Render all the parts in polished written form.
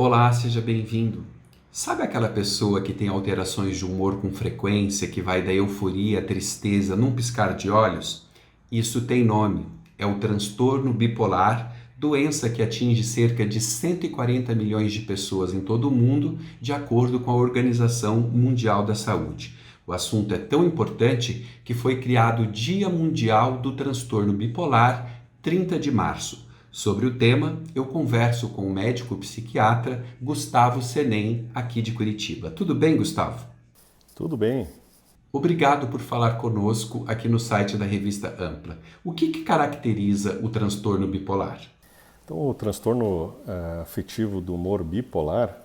Olá, seja bem-vindo. Sabe aquela pessoa que tem alterações de humor com frequência, que vai da euforia à tristeza num piscar de olhos? Isso tem nome, é o transtorno bipolar, doença que atinge cerca de 140 milhões de pessoas em todo o mundo, de acordo com a Organização Mundial da Saúde. O assunto é tão importante que foi criado o Dia Mundial do Transtorno Bipolar, 30 de março. Sobre o tema, eu converso com o médico psiquiatra Gustavo Senem, aqui de Curitiba. Tudo bem, Gustavo? Tudo bem. Obrigado por falar conosco aqui no site da Revista Ampla. O que caracteriza o transtorno bipolar? Então, o transtorno afetivo do humor bipolar,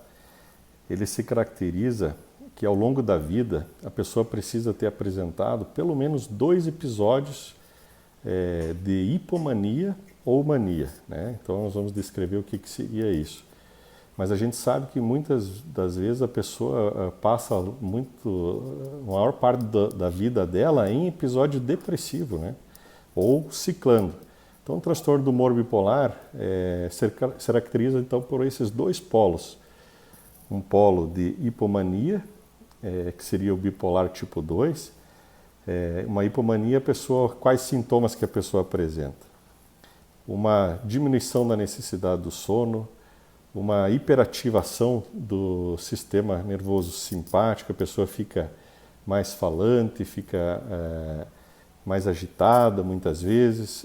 ele se caracteriza que ao longo da vida a pessoa precisa ter apresentado pelo menos 2 episódios de hipomania ou mania, né? Então nós vamos descrever o que seria isso. Mas a gente sabe que muitas das vezes a pessoa passa a maior parte da vida dela em episódio depressivo, né? Ou ciclando. Então, o transtorno do humor bipolar se caracteriza então por esses dois polos. Um polo de hipomania, que seria o bipolar tipo 2. Uma hipomania, quais sintomas que a pessoa apresenta? Uma diminuição da necessidade do sono, uma hiperativação do sistema nervoso simpático, a pessoa fica mais falante, fica mais agitada muitas vezes,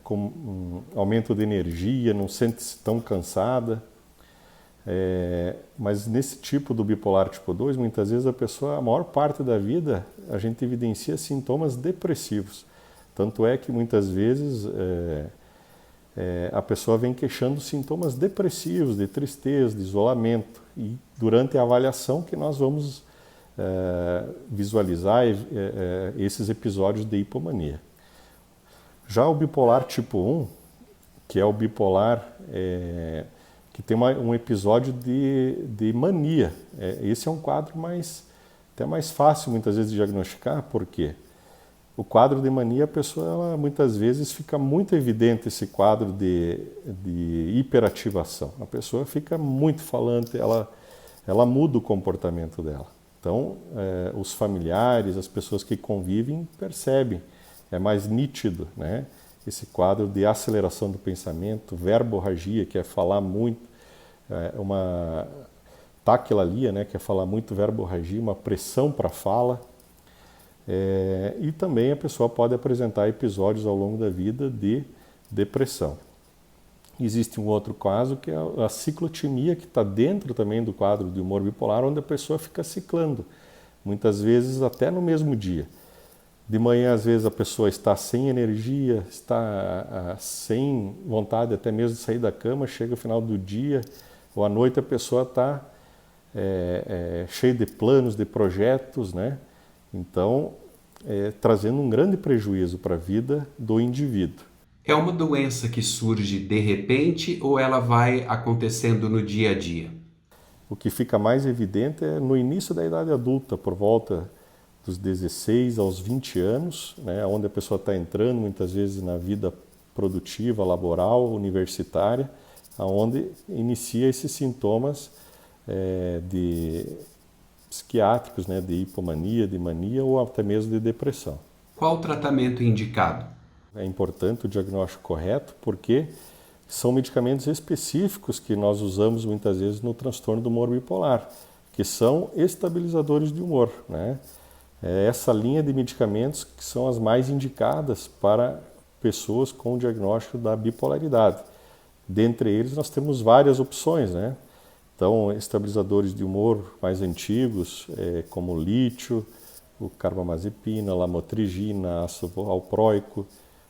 com um aumento de energia, não sente-se tão cansada. Mas nesse tipo do bipolar tipo 2, muitas vezes a maior parte da vida, a gente evidencia sintomas depressivos. Tanto é que muitas vezes a pessoa vem queixando sintomas depressivos, de tristeza, de isolamento. E durante a avaliação que nós vamos visualizar esses episódios de hipomania. Já o bipolar tipo 1, que é o bipolar que tem um episódio de mania. Esse é um quadro até mais fácil muitas vezes de diagnosticar, porque o quadro de mania, a pessoa muitas vezes fica muito evidente esse quadro de hiperativação. A pessoa fica muito falante, ela muda o comportamento dela. Então, os familiares, as pessoas que convivem percebem, é mais nítido, né? Esse quadro de aceleração do pensamento, verborragia, que é falar muito, uma taquilalia, né, que é falar muito, verborragia, uma pressão para a fala. E também a pessoa pode apresentar episódios ao longo da vida de depressão. Existe um outro caso que é a ciclotimia, que está dentro também do quadro de humor bipolar, onde a pessoa fica ciclando, muitas vezes até no mesmo dia. De manhã, às vezes, a pessoa está sem energia, está sem vontade até mesmo de sair da cama, chega ao final do dia, ou à noite a pessoa está cheia de planos, de projetos, né? Então, trazendo um grande prejuízo para a vida do indivíduo. É uma doença que surge de repente ou ela vai acontecendo no dia a dia? O que fica mais evidente é no início da idade adulta, por volta dos 16 aos 20 anos, né, onde a pessoa está entrando muitas vezes na vida produtiva, laboral, universitária, onde inicia esses sintomas de psiquiátricos, né, de hipomania, de mania ou até mesmo de depressão. Qual o tratamento indicado? É importante o diagnóstico correto porque são medicamentos específicos que nós usamos muitas vezes no transtorno do humor bipolar, que são estabilizadores de humor, né? É essa linha de medicamentos que são as mais indicadas para pessoas com diagnóstico da bipolaridade. Dentre eles nós temos várias opções, né? Então, estabilizadores de humor mais antigos, como o lítio, o carbamazepina, a lamotrigina, ácido valproico,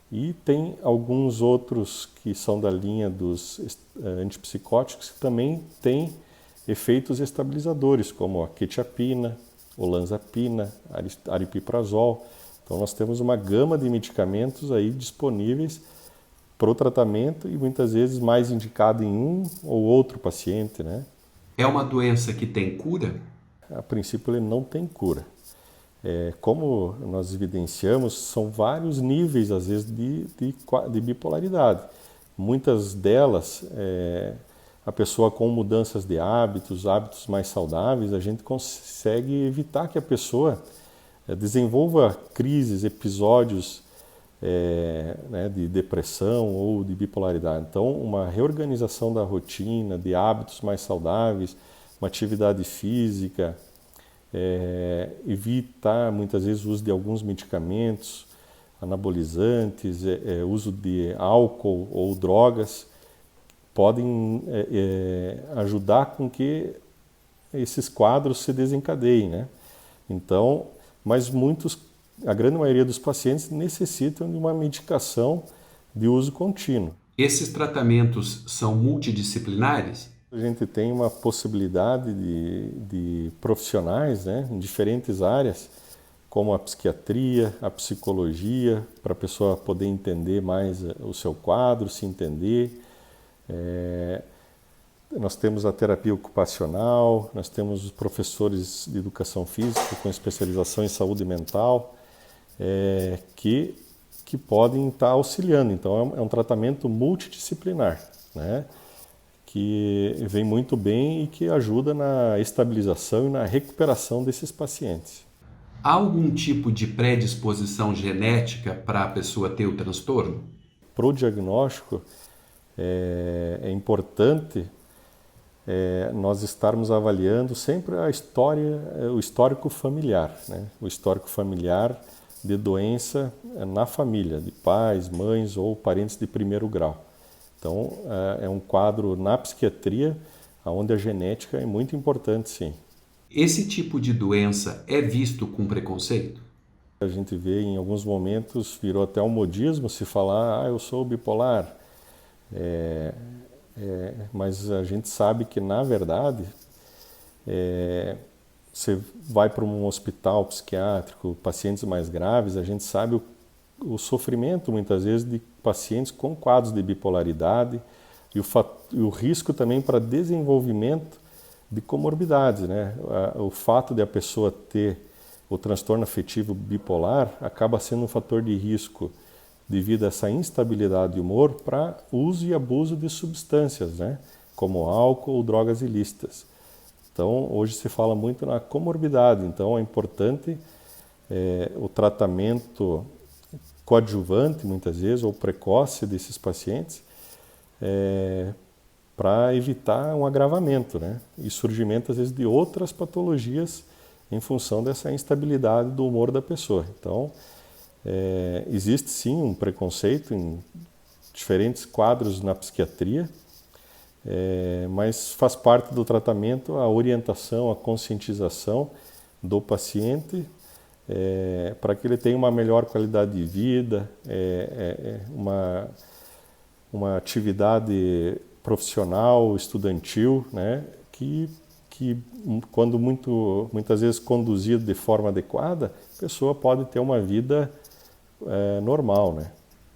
e tem alguns outros que são da linha dos antipsicóticos que também têm efeitos estabilizadores, como a quetiapina, olanzapina, aripiprazol. Então nós temos uma gama de medicamentos aí disponíveis para o tratamento e muitas vezes mais indicado em um ou outro paciente, né? É uma doença que tem cura? A princípio ele não tem cura. Como nós evidenciamos, são vários níveis, às vezes, de bipolaridade. Muitas delas a pessoa com mudanças de hábitos mais saudáveis, a gente consegue evitar que a pessoa desenvolva crises, episódios né, de depressão ou de bipolaridade. Então, uma reorganização da rotina, de hábitos mais saudáveis, uma atividade física, evitar muitas vezes o uso de alguns medicamentos, anabolizantes, uso de álcool ou drogas, podem ajudar com que esses quadros se desencadeiem, né? Então, mas a grande maioria dos pacientes necessitam de uma medicação de uso contínuo. Esses tratamentos são multidisciplinares? A gente tem uma possibilidade de profissionais, né, em diferentes áreas, como a psiquiatria, a psicologia, para a pessoa poder entender mais o seu quadro, se entender. Nós temos a terapia ocupacional, nós temos os professores de educação física com especialização em saúde mental, que podem estar auxiliando. Então, é um tratamento multidisciplinar, né? Que vem muito bem e que ajuda na estabilização e na recuperação desses pacientes. Há algum tipo de predisposição genética para a pessoa ter o transtorno? Para o diagnóstico, é importante nós estarmos avaliando sempre a história, o histórico familiar, né? O histórico familiar de doença na família, de pais, mães ou parentes de primeiro grau. Então, é um quadro na psiquiatria onde a genética é muito importante, sim. Esse tipo de doença é visto com preconceito? A gente vê em alguns momentos, virou até um modismo se falar, eu sou bipolar. Mas a gente sabe que, na verdade, você vai para um hospital psiquiátrico, pacientes mais graves, a gente sabe o sofrimento, muitas vezes, de pacientes com quadros de bipolaridade e o risco também para desenvolvimento de comorbidades, né? O fato de a pessoa ter o transtorno afetivo bipolar acaba sendo um fator de risco devido a essa instabilidade de humor para uso e abuso de substâncias, né? Como álcool ou drogas ilícitas. Então, hoje se fala muito na comorbidade, então é importante o tratamento coadjuvante, muitas vezes, ou precoce desses pacientes, para evitar um agravamento, né? E surgimento, às vezes, de outras patologias em função dessa instabilidade do humor da pessoa. Então, existe sim um preconceito em diferentes quadros na psiquiatria, mas faz parte do tratamento a orientação, a conscientização do paciente para que ele tenha uma melhor qualidade de vida, uma atividade profissional, estudantil, né, que quando muitas vezes conduzido de forma adequada, a pessoa pode ter uma vida normal, né?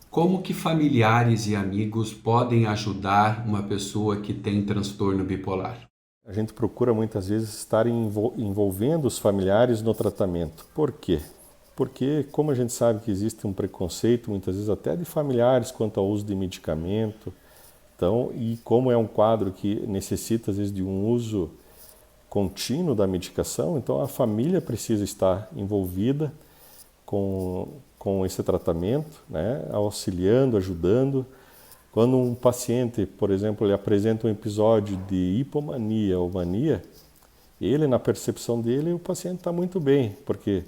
Como que familiares e amigos podem ajudar uma pessoa que tem transtorno bipolar? A gente procura muitas vezes estar envolvendo os familiares no tratamento. Por quê? Porque, como a gente sabe que existe um preconceito, muitas vezes até de familiares, quanto ao uso de medicamento, então, e como é um quadro que necessita, às vezes, de um uso contínuo da medicação, então a família precisa estar envolvida com esse tratamento, né, auxiliando, ajudando. Quando um paciente, por exemplo, ele apresenta um episódio de hipomania ou mania, ele, na percepção dele, o paciente está muito bem, porque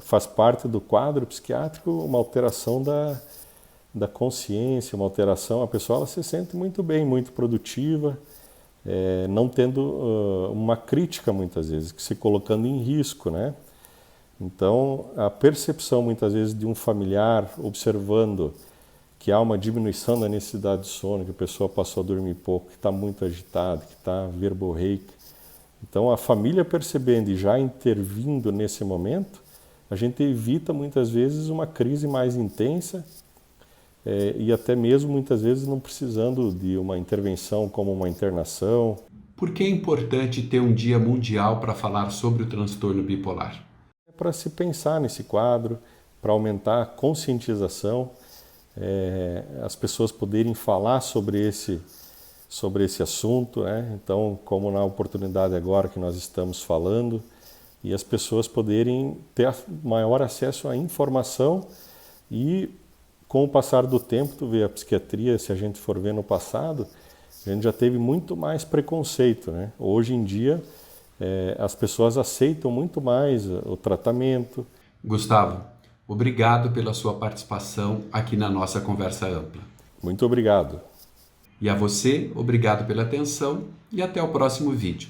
faz parte do quadro psiquiátrico uma alteração da consciência, uma alteração, a pessoa ela se sente muito bem, muito produtiva, não tendo uma crítica muitas vezes, se colocando em risco, né? Então, a percepção muitas vezes de um familiar observando que há uma diminuição da necessidade de sono, que a pessoa passou a dormir pouco, que está muito agitada, que está verborreica. Então, a família percebendo e já intervindo nesse momento, a gente evita muitas vezes uma crise mais intensa e até mesmo muitas vezes não precisando de uma intervenção como uma internação. Por que é importante ter um dia mundial para falar sobre o transtorno bipolar? É para se pensar nesse quadro, para aumentar a conscientização, as pessoas poderem falar sobre sobre esse assunto, né? Então, como na oportunidade agora que nós estamos falando, e as pessoas poderem ter maior acesso à informação e, com o passar do tempo, tu vê a psiquiatria, se a gente for ver no passado, a gente já teve muito mais preconceito, né? Hoje em dia, as pessoas aceitam muito mais o tratamento. Gustavo, obrigado pela sua participação aqui na nossa conversa ampla. Muito obrigado. E a você, obrigado pela atenção e até o próximo vídeo.